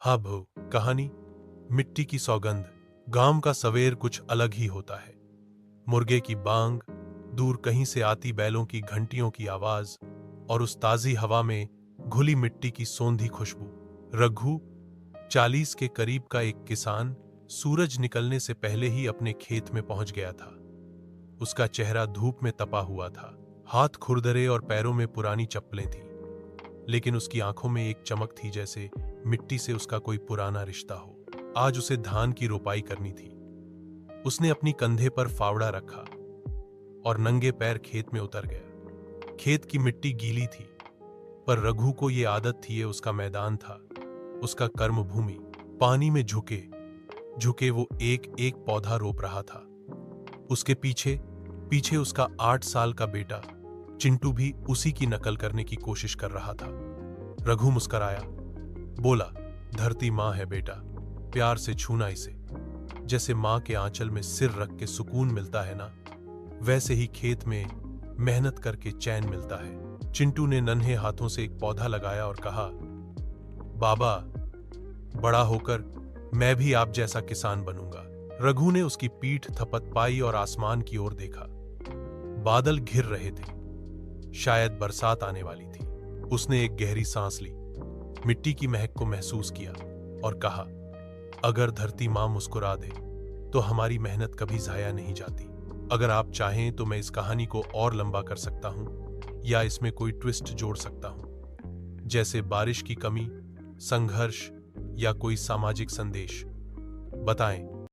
हाँ भो, कहानी मिट्टी की सौगंध। गांव का सवेर कुछ अलग ही होता है। मुर्गे की बांग, दूर कहीं से आती बैलों की घंटियों की आवाज और उस ताजी हवा में घुली मिट्टी की सोंधी खुशबू। रघु 40 के करीब का एक किसान सूरज निकलने से पहले ही अपने खेत में पहुंच गया था। उसका चेहरा धूप में तपा हुआ था, हाथ खुरदरे और पैरों में पुरानी चप्पलें थीं, लेकिन उसकी आंखों में एक चमक थी, जैसे मिट्टी से उसका कोई पुराना रिश्ता हो। आज उसे धान की रोपाई करनी थी। उसने अपनी कंधे पर फावड़ा रखा और नंगे पैर खेत में उतर गया। खेत की मिट्टी गीली थी, पर रघु को यह आदत थी, ये उसका मैदान था, उसका कर्म भूमि। पानी में झुके झुके वो एक एक पौधा रोप रहा था। उसके पीछे पीछे उसका 8 साल का बेटा चिंटू भी उसी की नकल करने की कोशिश कर रहा था। रघु मुस्कराया, बोला, धरती मां है बेटा, प्यार से छूना इसे। जैसे मां के आंचल में सिर रख के सुकून मिलता है ना, वैसे ही खेत में मेहनत करके चैन मिलता है। चिंटू ने नन्हे हाथों से एक पौधा लगाया और कहा, बाबा, बड़ा होकर मैं भी आप जैसा किसान बनूंगा। रघु ने उसकी पीठ थपथपाई और आसमान की ओर देखा। बादल घिर रहे थे, शायद बरसात आने वाली थी। उसने एक गहरी सांस ली, मिट्टी की महक को महसूस किया और कहा, अगर धरती मां मुस्कुरा दे तो हमारी मेहनत कभी जाया नहीं जाती। अगर आप चाहें तो मैं इस कहानी को और लंबा कर सकता हूं, या इसमें कोई ट्विस्ट जोड़ सकता हूं, जैसे बारिश की कमी, संघर्ष या कोई सामाजिक संदेश। बताएं,